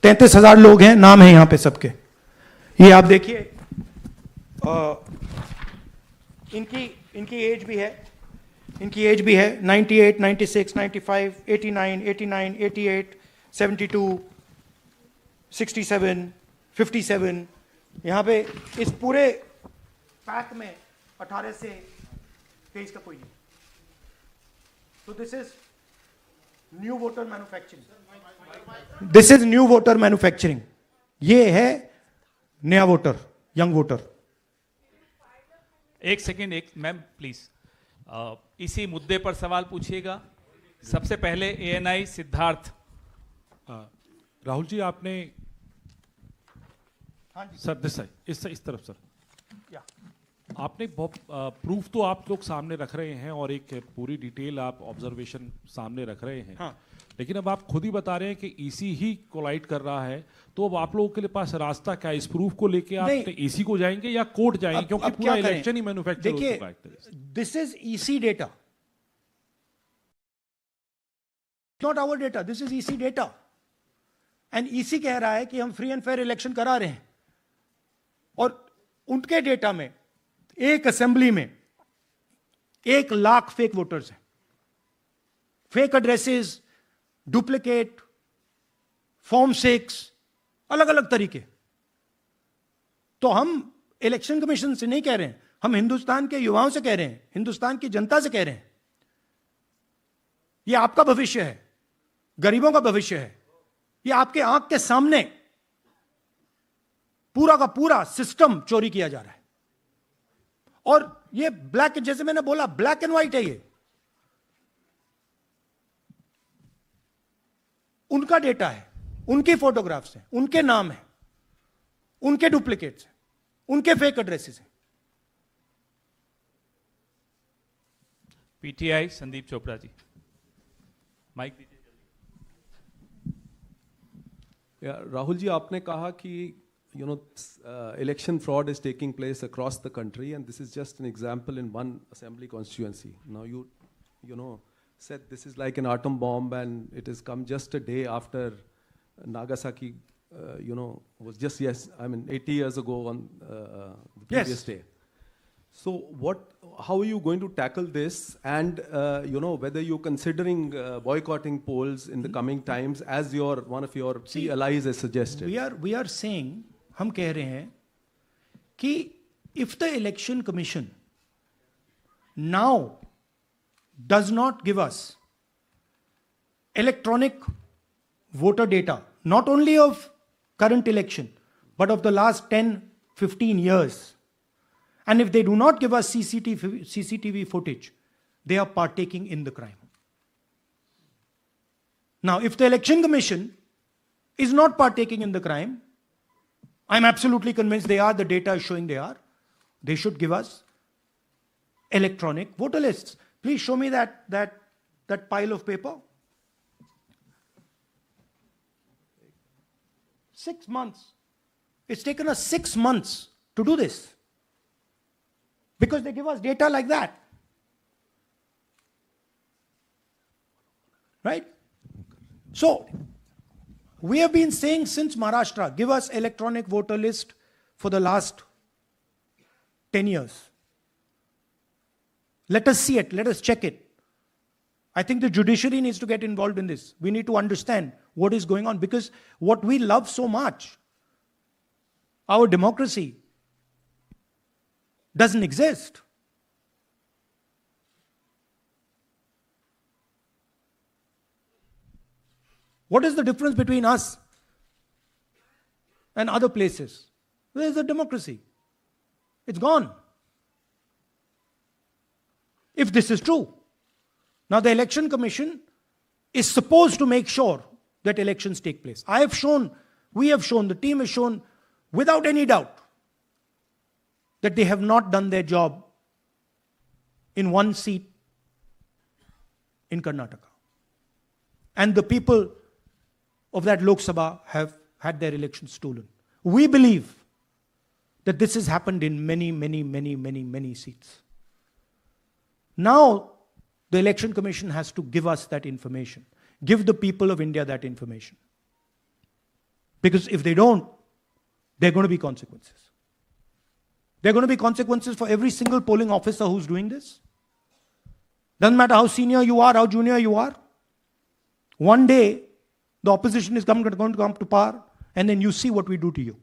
33,000 लोग हैं, नाम है यहां पे सबके। ये आप देखिए, इनकी एज भी है, 98, 96, 95, 89, 88, 72, 67, 57। यहां पे इस पूरे पैक में 18 से 23 का कोई नहीं। तो this is new voter manufacturing. ये है नया वोटर, यंग वोटर। एक सेकेंड, एक मैम प्लीज, इसी मुद्दे पर सवाल पूछिएगा। सबसे पहले एएनआई सिद्धार्थ। राहुल जी, आपने हाँ जी सर इस तरफ सर, या आपने बहुत प्रूफ तो आप लोग सामने रख रहे हैं और एक पूरी डिटेल आप ऑब्जर्वेशन सामने रख रहे हैं। हाँ। लेकिन अब आप खुद ही बता रहे हैं कि ईसी ही कोलाइड कर रहा है, तो अब आप लोगों के लिए पास रास्ता क्या है? इस प्रूफ को लेके आप ईसी को जाएंगे या कोर्ट जाएंगे? क्योंकि पूरा इलेक्शन ही मैन्युफैक्चर हो चुका है। This is EC data, not our data, this is EC data. And EC कह रहा है कि हम फ्री एंड फेयर इलेक्शन करा रहे हैं, और उनके डेटा में एक असेंबली में 1 लाख फेक वोटर्स हैं, फेक एड्रेसेस, डुप्लीकेट फॉर्म 6, अलग अलग तरीके। तो हम इलेक्शन कमीशन से नहीं कह रहे हैं, हम हिंदुस्तान के युवाओं से कह रहे हैं, हिंदुस्तान की जनता से कह रहे हैं, यह आपका भविष्य है, गरीबों का भविष्य है। यह आपके आंख के सामने पूरा का पूरा सिस्टम चोरी किया जा रहा है। और ये ब्लैक, जैसे मैंने बोला, ब्लैक एंड व्हाइट है। ये उनका डेटा है, उनकी फोटोग्राफ्स हैं, उनके नाम हैं, उनके डुप्लीकेट्स हैं, उनके फेक एड्रेसेस हैं। पीटीआई संदीप चोपड़ा जी, माइक दीजिए। राहुल जी, आपने कहा कि election fraud is taking place across the country, and this is just an example in one assembly constituency. Now you said this is like an atom bomb, and it has come just a day after Nagasaki, was just 80 years ago on the previous day. So how are you going to tackle this, and whether you're considering boycotting polls in the coming times, as one of your key allies has suggested? We are saying, हम कह रहे हैं कि if the election commission now does not give us electronic voter data, not only of current election, but of the last 10-15 years, and if they do not give us CCTV footage, they are partaking in the crime. Now, if the election commission is not partaking in the crime, I'm absolutely convinced they are, the data is showing they are, they should give us electronic voter lists. Please show me that pile of paper. 6 months. It's taken us 6 months to do this, because they give us data like that. Right? So, we have been saying since Maharashtra, give us electronic voter list for the last 10 years. Let us see it, let us check it. I think the judiciary needs to get involved in this. We need to understand what is going on, because what we love so much, our democracy, doesn't exist. What is the difference between us and other places? Where is the democracy? It's gone. If this is true. Now the election commission is supposed to make sure that elections take place. We have shown, the team has shown without any doubt that they have not done their job in one seat in Karnataka. And the people of that Lok Sabha have had their elections stolen. We believe that this has happened in many seats. Now, the Election Commission has to give us that information. Give the people of India that information. Because if they don't, there are going to be consequences. There are going to be consequences for every single polling officer who's doing this. Doesn't matter how senior you are, how junior you are. One day, the opposition is going to come to power, and then you see what we do to you.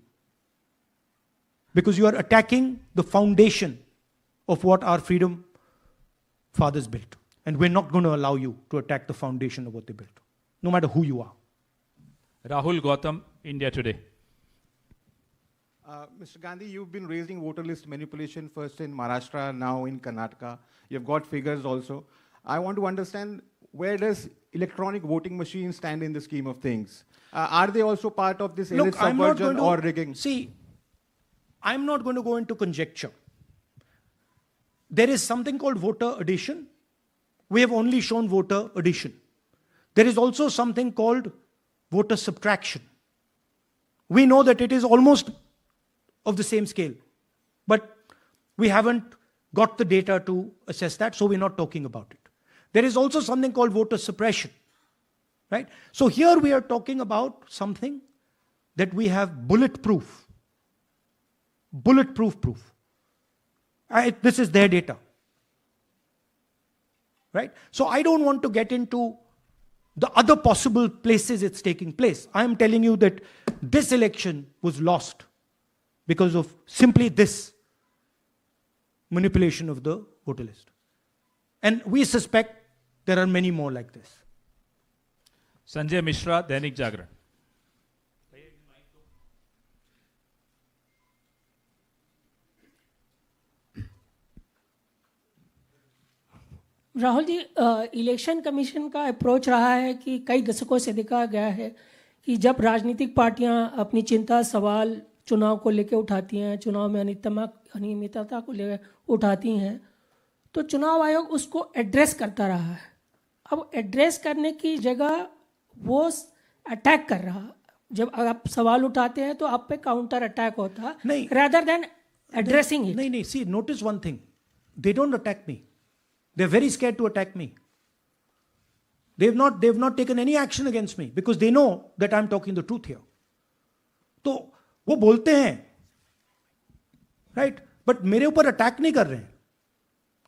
Because you are attacking the foundation of what our freedom fathers built. And we're not going to allow you to attack the foundation of what they built, no matter who you are. Rahul Gautam, India Today. Mr. Gandhi, you've been raising voter list manipulation first in Maharashtra, now in Karnataka. You've got figures also. I want to understand, where does electronic voting machines stand in the scheme of things? Are they also part of this elite subversion or rigging? See, I'm not going to go into conjecture. There is something called voter addition. We have only shown voter addition. There is also something called voter subtraction. We know that it is almost of the same scale, but we haven't got the data to assess that, so we're not talking about it. There is also something called voter suppression, right? So here we are talking about something that we have bulletproof proof. This is their data, right? So I don't want to get into the other possible places it's taking place. I am telling you that this election was lost because of simply this manipulation of the voter list. And we suspect there are many more like this. Sanjay Mishra, Dainik Jagran. Rahul ji, election commission का approach रहा है कि कई दशकों से देखा गया है कि जब राजनीतिक पार्टियां अपनी चिंता सवाल चुनाव को लेकर उठाती हैं, चुनाव में अनियमितता को लेकर उठाती हैं, तो चुनाव आयोग उसको एड्रेस करता रहा है. अब एड्रेस करने की जगह वो अटैक कर रहा. जब आप सवाल उठाते हैं तो आप पे काउंटर अटैक होता है, rather than addressing it. नहीं, see, notice one thing. They don't attack me. They're very scared to attack me. They've not taken any action against me because they know that I'm talking the truth here. तो वो बोलते हैं, right? But मेरे ऊपर attack नहीं कर रहे हैं.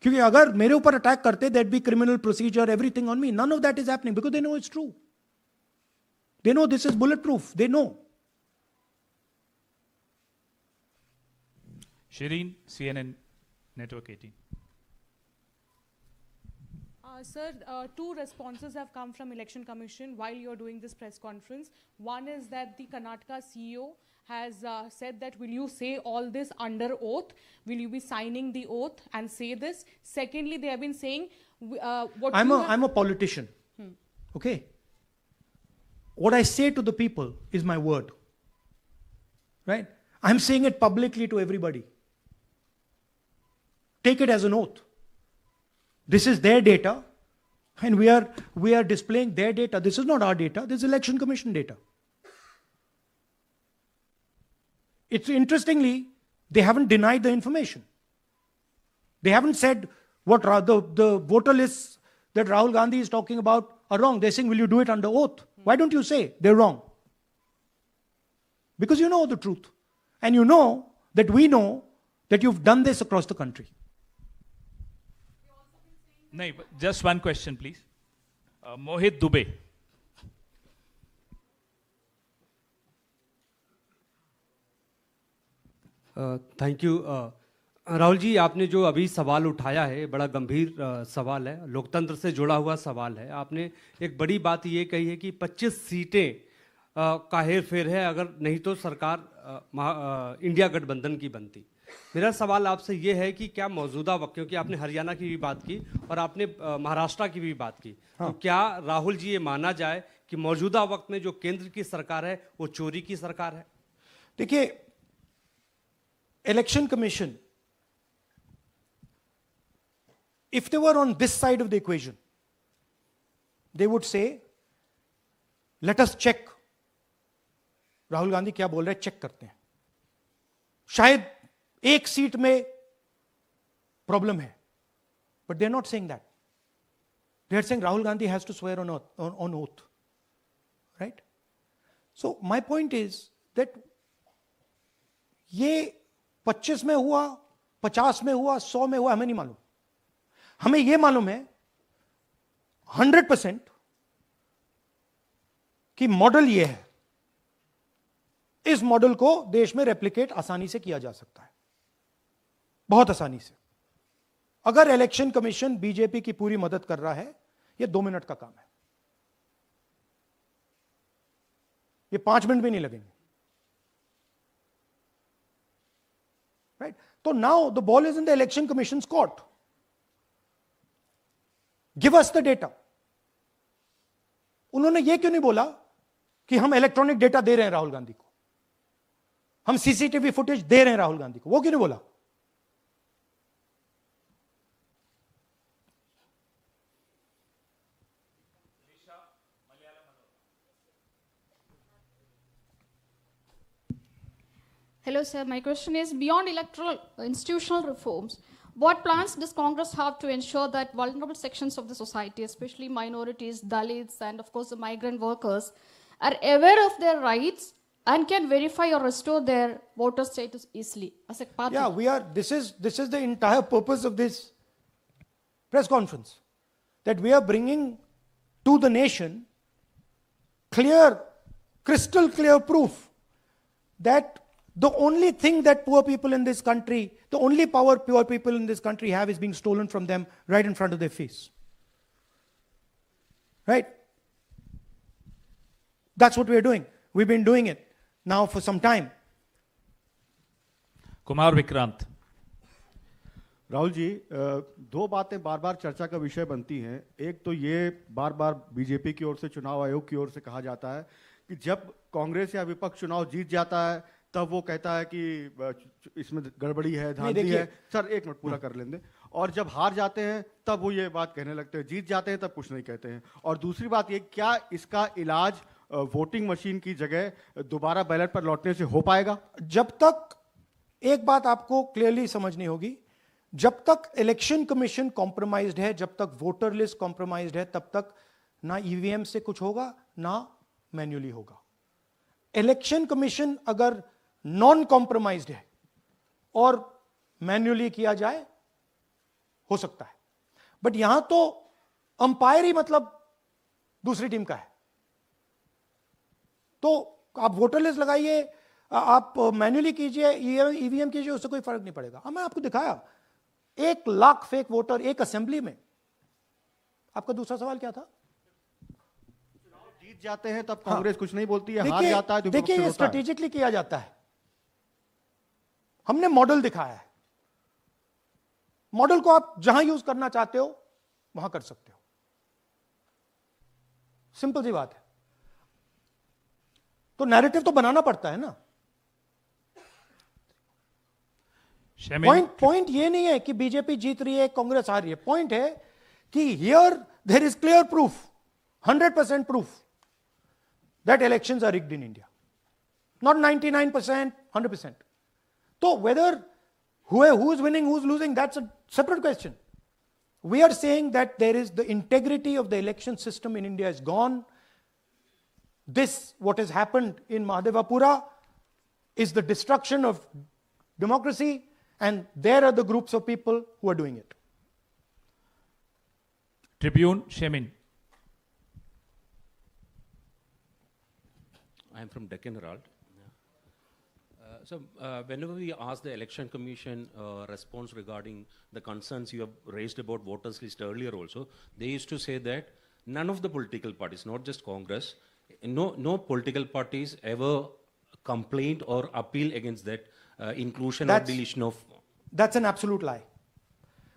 क्योंकि अगर मेरे ऊपर अटैक करते, there'd be criminal procedure, everything on me. None of that is happening because they know it's true. They know this is bulletproof. They know. Shireen, CNN Network 18. Sir, two responses have come from Election Commission while you're doing this press conference. One is that the Karnataka CEO has said that, will you say all this under oath? Will you be signing the oath and say this? Secondly, they have been saying I'm a politician. Okay? What I say to the people is my word. Right? I'm saying it publicly to everybody. Take it as an oath. This is their data, and we are displaying their data. This is not our data. This is Election Commission data. It's interestingly, they haven't denied the information. They haven't said what the voter lists that Rahul Gandhi is talking about are wrong. They're saying, will you do it under oath? Why don't you say they're wrong? Because you know the truth. And you know that we know that you've done this across the country. No, just one question, please. Mohit Dubey. Thank you. Rahul ji, आपने जो अभी सवाल उठाया है बड़ा गंभीर सवाल है, लोकतंत्र से जुड़ा हुआ सवाल है. आपने एक बड़ी बात ये कही है कि 25 सीटें का हेर फेर है, अगर नहीं तो सरकार इंडिया गठबंधन की बनती. मेरा सवाल आपसे ये है कि क्या मौजूदा वक्त, क्योंकि आपने हरियाणा की भी बात की और आपने महाराष्ट्र की भी बात की, तो क्या राहुल जी ये माना जाए कि मौजूदा वक्त में जो केंद्र की सरकार है वो चोरी की सरकार है? देखिए, election commission, if they were on this side of the equation, they would say, let us check. Rahul Gandhi क्या बोल रहे हैं, चेक करते हैं. शायद एक सीट में प्रॉब्लम है, but they are not saying that. They are saying Rahul Gandhi has to swear on oath, right? So my point is that ये 25 में हुआ, 50 में हुआ, 100 में हुआ, हमें नहीं मालूम. हमें यह मालूम है 100% कि मॉडल यह है. इस मॉडल को देश में रेप्लिकेट आसानी से किया जा सकता है, बहुत आसानी से. अगर इलेक्शन कमीशन बीजेपी की पूरी मदद कर रहा है, यह 2 मिनट का काम है, ये 5 मिनट भी नहीं लगेंगे. राइट? तो now the ball is in the election commissions court. Give us the data. उन्होंने यह क्यों नहीं बोला कि हम इलेक्ट्रॉनिक डेटा दे रहे हैं राहुल गांधी को, हम सीसीटीवी फुटेज दे रहे हैं राहुल गांधी को? वो क्यों नहीं बोला? Hello, sir. My question is, beyond electoral institutional reforms, what plans does Congress have to ensure that vulnerable sections of the society, especially minorities, Dalits, and of course the migrant workers, are aware of their rights and can verify or restore their voter status easily as a part Yeah, this is the entire purpose of this press conference, that we are bringing to the nation crystal clear proof that the only thing that poor people in this country, the only power poor people in this country have is being stolen from them right in front of their face. Right? That's what we're doing. We've been doing it now for some time. Kumar Vikrant. Rahul ji, 2 बातें बार बार चर्चा का विषय बनती हैं. एक तो ये बार बार BJP की ओर से, चुनाव आयोग की ओर से कहा जाता है कि जब कांग्रेस या विपक्ष चुनाव जीत जाता है तब वो कहता है कि इसमें गड़बड़ी है, धांधली है. सर एक मिनट पूरा कर लेंगे. और जब हार जाते हैं तब वो ये बात कहने लगते हैं, जीत जाते हैं तब कुछ नहीं कहते हैं. और दूसरी बात ये, क्या इसका इलाज वोटिंग मशीन की जगह दोबारा बैलेट पर लौटने से हो पाएगा? जब तक, एक बात आपको क्लियरली समझनी होगी, जब तक इलेक्शन कमीशन कॉम्प्रोमाइज्ड है, जब तक वोटर लिस्ट कॉम्प्रोमाइज्ड है, तब तक ना ईवीएम से कुछ होगा ना मैन्युअली होगा. इलेक्शन कमीशन अगर नॉन कॉम्प्रोमाइज्ड है और मैन्युअली किया जाए, हो सकता है. बट यहां तो अंपायर ही मतलब दूसरी टीम का है. तो आप वोटर लिस्ट लगाइए, आप मैन्युअली कीजिए, ईवीएम कीजिए, उससे कोई फर्क नहीं पड़ेगा. मैं आपको दिखाया 1 लाख फेक वोटर एक असेंबली में. आपका दूसरा सवाल क्या था? जीत जाते हैं तब कांग्रेस कुछ नहीं बोलती है, हार जाता है तो देखिए ये स्ट्रेटेजिकली किया जाता है. हमने मॉडल दिखाया है. मॉडल को आप जहां यूज करना चाहते हो वहां कर सकते हो. सिंपल सी बात है. तो नैरेटिव तो बनाना पड़ता है ना. पॉइंट ये नहीं है कि बीजेपी जीत रही है, कांग्रेस हार रही है. पॉइंट है कि here there is clear proof, 100% proof that elections are rigged in India. Not 99%, 100%. So whether who's winning, who's losing, that's a separate question. We are saying that there is the integrity of the election system in India is gone. What has happened in Mahadevapura is the destruction of democracy, and there are the groups of people who are doing it. Tribune, Shemin. I am from Deccan Herald. Whenever we ask the Election Commission response regarding the concerns you have raised about voters list earlier also, they used to say that none of the political parties, not just Congress, no political parties ever complained or appeal against that inclusion or deletion of... That's an absolute lie.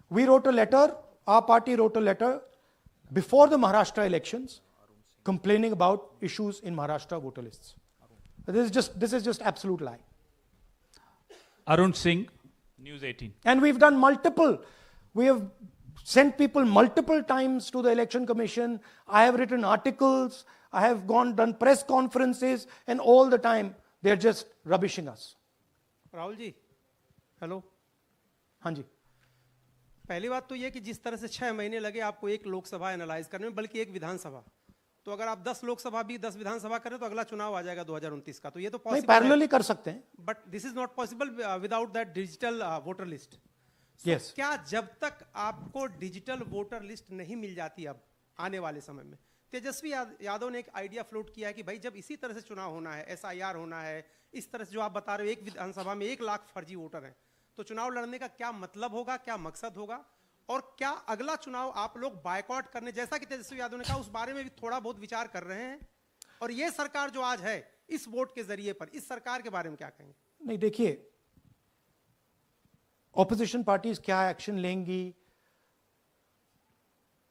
We wrote a letter, our party wrote a letter before the Maharashtra elections complaining about issues in Maharashtra voter lists. This is just absolute lie. Arun Singh, News 18. And we've done we have sent people multiple times to the election commission. I have written articles, I have done press conferences, and all the time they're just rubbishing us. Rahul ji, hello. हाँ जी. पहली बात तो ये कि जिस तरह से 6 महीने लगे आपको एक लोकसभा एनालाइज करने में, बल्कि एक विधानसभा, तो अगर आप 10 लोकसभा भी 10 विधानसभा करें तो अगला चुनाव आ जाएगा 2029 का, तो ये तो नहीं, पॉसिबल पैरेलली कर सकते हैं, but this is not possible without that digital voter list. Yes. क्या जब तक आपको डिजिटल वोटर लिस्ट नहीं मिल जाती अब आने वाले समय में, तेजस्वी यादव ने एक आइडिया फ्लोट किया है कि भाई जब इसी तरह से चुनाव होना है, SIR होना है, इस तरह से जो आप बता रहे हो एक विधानसभा में 1 लाख फर्जी वोटर हैं, तो चुनाव लड़ने का क्या मतलब होगा, क्या मकसद होगा, और क्या अगला चुनाव आप लोग बायकॉट करने, जैसा कि तेजस्वी यादव ने कहा, उस बारे में भी थोड़ा बहुत विचार कर रहे हैं? और ये सरकार जो आज है इस वोट के जरिए पर, इस सरकार के बारे में क्या कहेंगे? नहीं, देखिए, ऑपोजिशन पार्टीज क्या एक्शन लेंगी,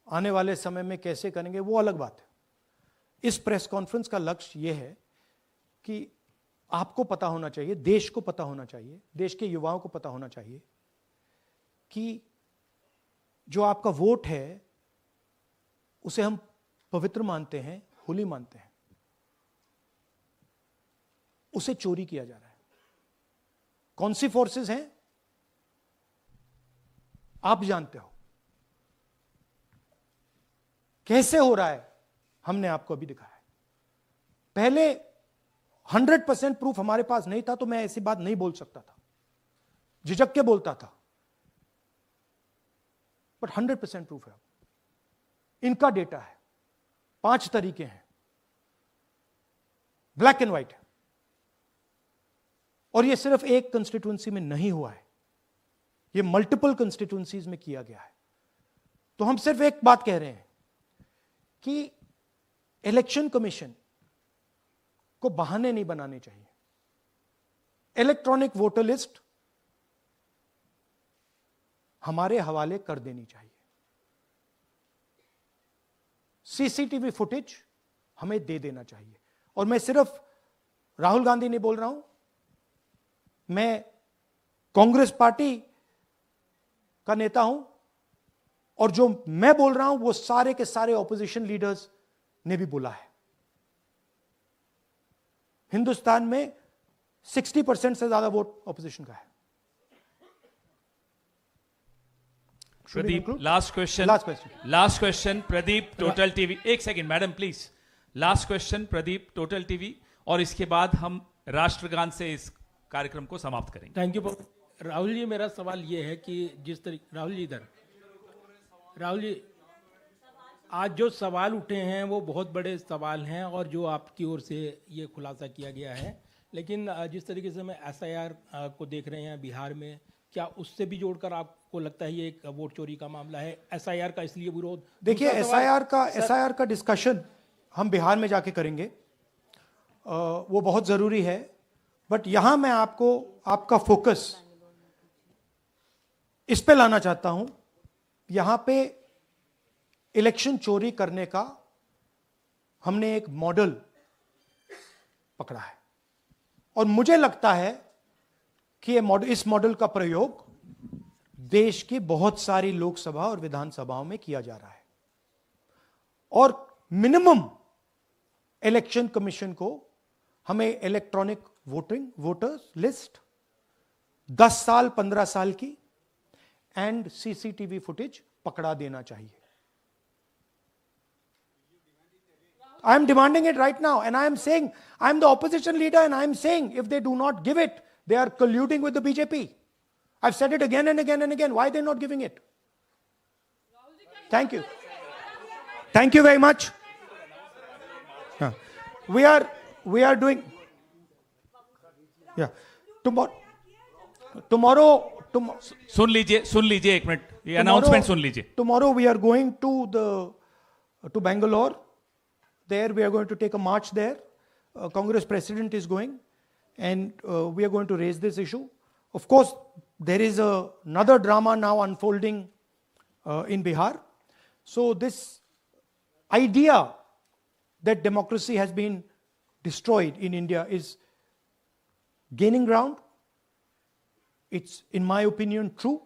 आने वाले समय में कैसे करेंगे, वो अलग बात है। इस प्रेस कॉन्फ्रेंस का लक्ष्य यह है कि आपको पता होना चाहिए, देश को पता होना चाहिए, देश के युवाओं को पता होना चाहिए कि जो आपका वोट है उसे हम पवित्र मानते हैं, होली मानते हैं, उसे चोरी किया जा रहा है। कौन सी फोर्सेस हैं आप जानते हो, कैसे हो रहा है हमने आपको अभी दिखाया है। पहले 100% प्रूफ हमारे पास नहीं था तो मैं ऐसी बात नहीं बोल सकता था, झिझक के बोलता था, बट 100% प्रूफ है। इनका डेटा है, 5 तरीके हैं, ब्लैक एंड व्हाइट है, और यह सिर्फ एक कंस्टिट्यूएंसी में नहीं हुआ है, यह मल्टीपल कंस्टिट्यूएंसीज में किया गया है। तो हम सिर्फ एक बात कह रहे हैं कि इलेक्शन कमीशन को बहाने नहीं बनाने चाहिए। इलेक्ट्रॉनिक वोटर लिस्ट हमारे हवाले कर देनी चाहिए। सीसीटीवी फुटेज हमें दे देना चाहिए। और मैं सिर्फ राहुल गांधी नहीं बोल रहा हूं, मैं कांग्रेस पार्टी का नेता हूं, और जो मैं बोल रहा हूं वो सारे के सारे ऑपोजिशन लीडर्स ने भी बोला है। हिंदुस्तान में 60% से ज्यादा वोट ऑपोजिशन का है। Pradeep, last question Pradeep, total TV. एक second madam please, last question Pradeep, total TV, और इसके बाद हम राष्ट्रगान से इस कार्यक्रम को समाप्त करेंगे। थैंक यू राहुल जी। मेरा सवाल यह है कि जिस तरीके राहुल जी आज जो सवाल उठे हैं वो बहुत बड़े सवाल हैं, और जो आपकी ओर से ये खुलासा किया गया है, लेकिन जिस तरीके से मैं SIR को देख रहे हैं बिहार में, क्या उससे भी जोड़कर आपको लगता है ये एक वोट चोरी का मामला है? SIR का इसलिए विरोध, देखिए SIR का डिस्कशन हम बिहार में जाके करेंगे, वो बहुत जरूरी है, बट यहां मैं आपको आपका फोकस इस पे लाना चाहता हूं। यहां पे इलेक्शन चोरी करने का हमने एक मॉडल पकड़ा है, और मुझे लगता है कि इस मॉडल का प्रयोग देश की बहुत सारी लोकसभा और विधानसभाओं में किया जा रहा है, और मिनिमम इलेक्शन कमीशन को हमें इलेक्ट्रॉनिक वोटर्स लिस्ट 10 साल 15 साल की एंड सीसीटीवी फुटेज पकड़ा देना चाहिए। I am demanding it right now, and I am saying, I am the opposition leader, and I am saying, if they do not give it, they are colluding with the BJP. I've said it again and again and again. Why are they not giving it? Thank you. Thank you very much. We are doing, yeah. Tomorrow, सुन लीजिए एक minute, ये announcement सुन लीजिए। Tomorrow we are going to Bangalore. There we are going to take a march there. Congress president is going, and we are going to raise this issue. Of course, there is another drama now unfolding in Bihar. So this idea that democracy has been destroyed in India is gaining ground. It's, in my opinion, true.